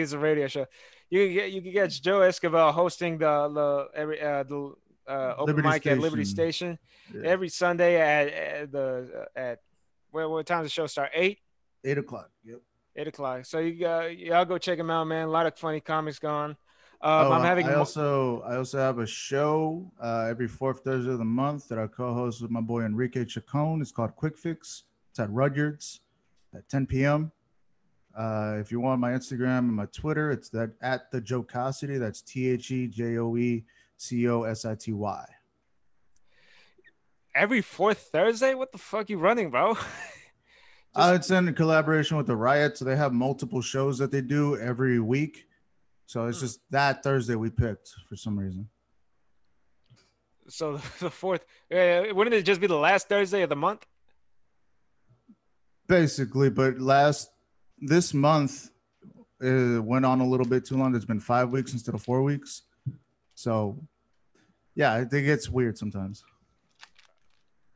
it's a radio show. You can catch Joe Esquivel hosting the open Liberty mic at Liberty Station. Station Yeah. every Sunday at what time does the show start? 8. 8 o'clock. Yep. 8 o'clock. So y'all go check him out, man. A lot of funny comics going. Oh, I'm having I also have a show every fourth Thursday of the month that I co-host with my boy Enrique Chacon. It's called Quick Fix. It's at Rudyard's at 10 p.m. If you want my Instagram and my Twitter, it's that at the Jocosity. That's TheJoeCosity. every fourth Thursday. What the fuck you running, bro? It's in collaboration with the Riot, so they have multiple shows that they do every week. So it's just that Thursday we picked for some reason. So the fourth, wouldn't it just be the last Thursday of the month? Basically, but last this month went on a little bit too long. It's been 5 weeks instead of 4 weeks. So yeah, I think it's weird sometimes.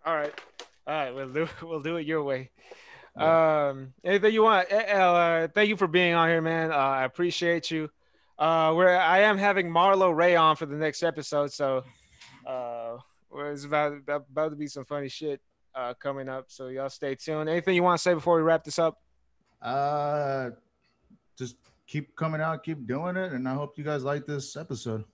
All right. All right, we'll do it your way. Yeah. Anything you want? Thank you for being on here, man. I appreciate you. Where I am having Marlo Ray on for the next episode, so it's about to be some funny shit coming up. So y'all stay tuned. Anything you want to say before we wrap this up? Uh, just keep coming out, keep doing it, and I hope you guys like this episode.